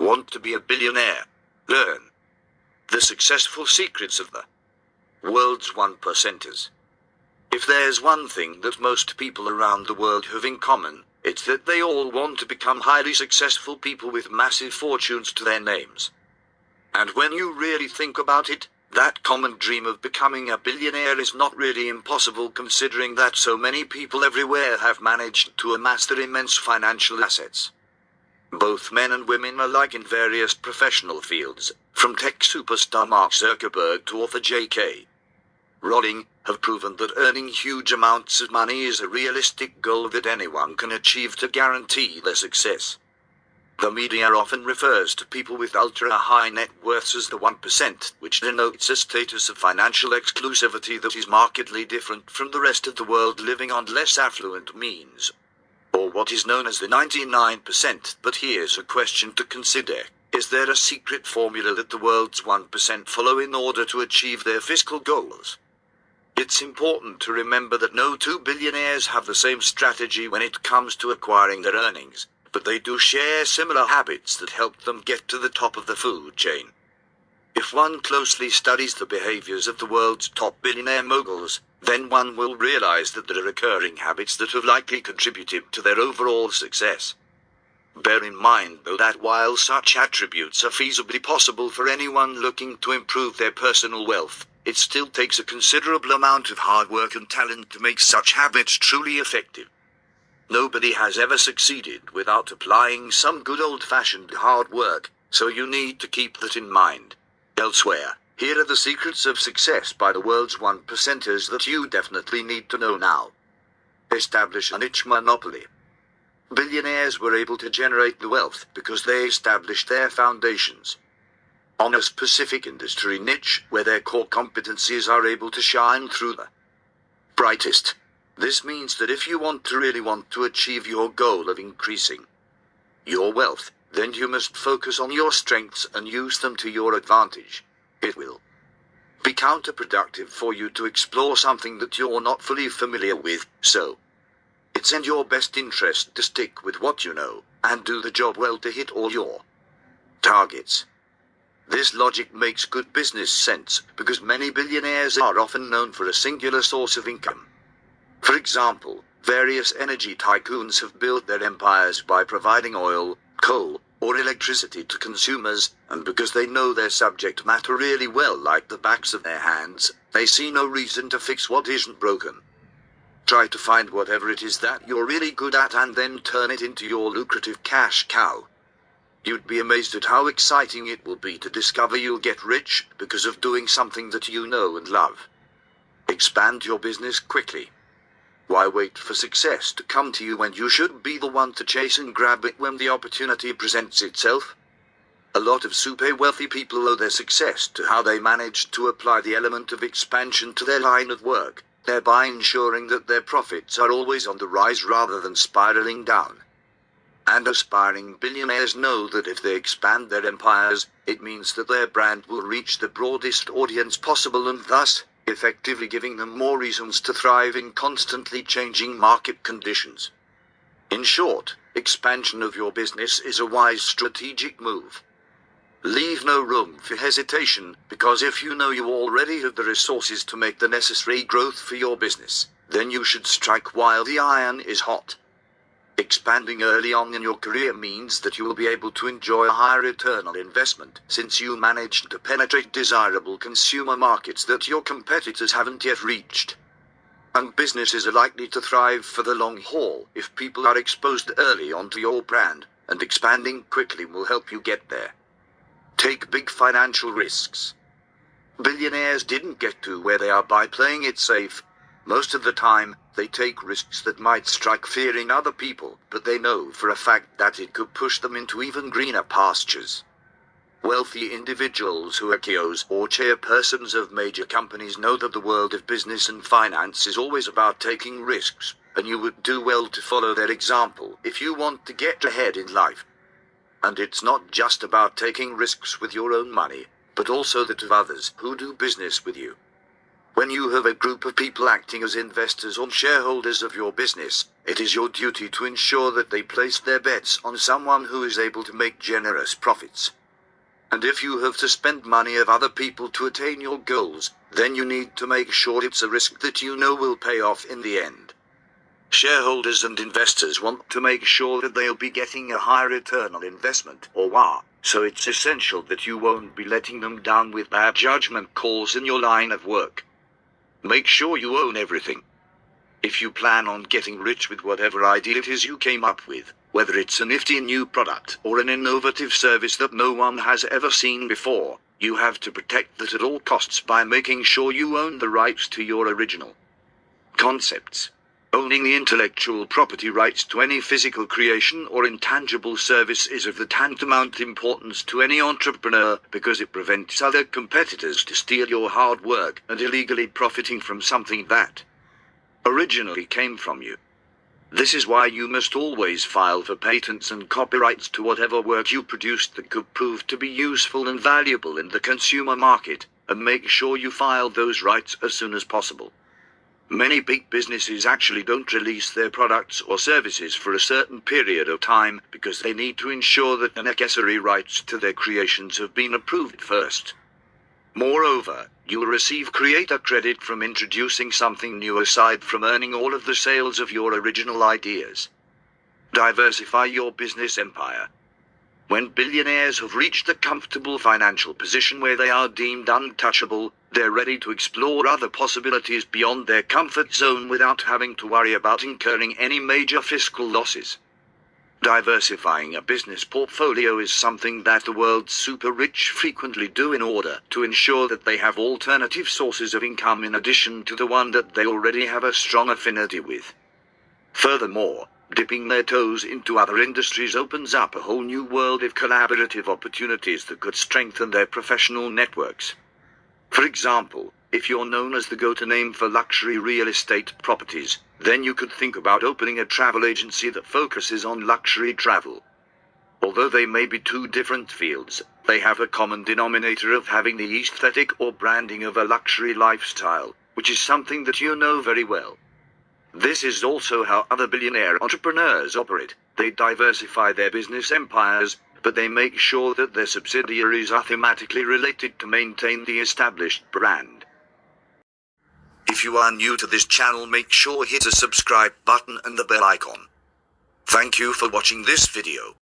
Want to be a billionaire? Learn the successful secrets of the world's 1%ers. If there's one thing that most people around the world have in common, it's that they all want to become highly successful people with massive fortunes to their names. And when you really think about it, that common dream of becoming a billionaire is not really impossible, considering that so many people everywhere have managed to amass their immense financial assets. Both men and women alike in various professional fields, from tech superstar Mark Zuckerberg to author J.K. Rowling, have proven that earning huge amounts of money is a realistic goal that anyone can achieve to guarantee their success. The media often refers to people with ultra-high net worths as the 1%, which denotes a status of financial exclusivity that is markedly different from the rest of the world living on less affluent means, or what is known as the 99%. But here's a question to consider. Is there a secret formula that the world's 1% follow in order to achieve their fiscal goals? It's important to remember that no two billionaires have the same strategy when it comes to acquiring their earnings, but they do share similar habits that help them get to the top of the food chain. If one closely studies the behaviors of the world's top billionaire moguls, then one will realize that there are recurring habits that have likely contributed to their overall success. Bear in mind, though, that while such attributes are feasibly possible for anyone looking to improve their personal wealth, it still takes a considerable amount of hard work and talent to make such habits truly effective. Nobody has ever succeeded without applying some good old-fashioned hard work, so you need to keep that in mind. Elsewhere, here are the secrets of success by the world's 1%ers that you definitely need to know now. Establish a niche monopoly. Billionaires were able to generate the wealth because they established their foundations on a specific industry niche where their core competencies are able to shine through the brightest. This means that if you really want to achieve your goal of increasing your wealth, then you must focus on your strengths and use them to your advantage. It will be counterproductive for you to explore something that you're not fully familiar with, so it's in your best interest to stick with what you know, and do the job well to hit all your targets. This logic makes good business sense, because many billionaires are often known for a singular source of income. For example, various energy tycoons have built their empires by providing oil, coal, or electricity to consumers, and because they know their subject matter really well, like the backs of their hands, they see no reason to fix what isn't broken. Try to find whatever it is that you're really good at and then turn it into your lucrative cash cow. You'd be amazed at how exciting it will be to discover you'll get rich because of doing something that you know and love. Expand your business quickly. Why wait for success to come to you when you should be the one to chase and grab it when the opportunity presents itself? A lot of super wealthy people owe their success to how they managed to apply the element of expansion to their line of work, thereby ensuring that their profits are always on the rise rather than spiraling down. And aspiring billionaires know that if they expand their empires, it means that their brand will reach the broadest audience possible and thus, effectively giving them more reasons to thrive in constantly changing market conditions. In short, expansion of your business is a wise strategic move. Leave no room for hesitation, because if you know you already have the resources to make the necessary growth for your business, then you should strike while the iron is hot. Expanding early on in your career means that you will be able to enjoy a higher return on investment, since you managed to penetrate desirable consumer markets that your competitors haven't yet reached. And businesses are likely to thrive for the long haul if people are exposed early on to your brand, and expanding quickly will help you get there. Take big financial risks. Billionaires didn't get to where they are by playing it safe. Most of the time, they take risks that might strike fear in other people, but they know for a fact that it could push them into even greener pastures. Wealthy individuals who are CEOs or chairpersons of major companies know that the world of business and finance is always about taking risks, and you would do well to follow their example if you want to get ahead in life. And it's not just about taking risks with your own money, but also that of others who do business with you. When you have a group of people acting as investors or shareholders of your business, It is your duty to ensure that they place their bets on someone who is able to make generous profits. And if you have to spend money of other people to attain your goals, then you need to make sure it's a risk that you know will pay off in the end. Shareholders and investors want to make sure that they'll be getting a high return on investment, or WAR, so it's essential that you won't be letting them down with bad judgment calls in your line of work. Make sure you own everything. If you plan on getting rich with whatever idea it is you came up with, whether it's a nifty new product or an innovative service that no one has ever seen before, you have to protect that at all costs by making sure you own the rights to your original concepts. Owning the intellectual property rights to any physical creation or intangible service is of the tantamount importance to any entrepreneur because it prevents other competitors to steal your hard work and illegally profiting from something that originally came from you. This is why you must always file for patents and copyrights to whatever work you produced that could prove to be useful and valuable in the consumer market, and make sure you file those rights as soon as possible. Many big businesses actually don't release their products or services for a certain period of time because they need to ensure that the necessary rights to their creations have been approved first. Moreover, you'll receive creator credit from introducing something new aside from earning all of the sales of your original ideas. Diversify your business empire. When billionaires have reached a comfortable financial position where they are deemed untouchable, they're ready to explore other possibilities beyond their comfort zone without having to worry about incurring any major fiscal losses. Diversifying a business portfolio is something that the world's super rich frequently do in order to ensure that they have alternative sources of income in addition to the one that they already have a strong affinity with. Furthermore, dipping their toes into other industries opens up a whole new world of collaborative opportunities that could strengthen their professional networks. For example, if you're known as the go-to name for luxury real estate properties, then you could think about opening a travel agency that focuses on luxury travel. Although they may be two different fields, they have a common denominator of having the aesthetic or branding of a luxury lifestyle, which is something that you know very well. This is also how other billionaire entrepreneurs operate. They diversify their business empires, but they make sure that their subsidiaries are thematically related to maintain the established brand. If you are new to this channel, make sure hit the subscribe button and the bell icon. Thank you for watching this video.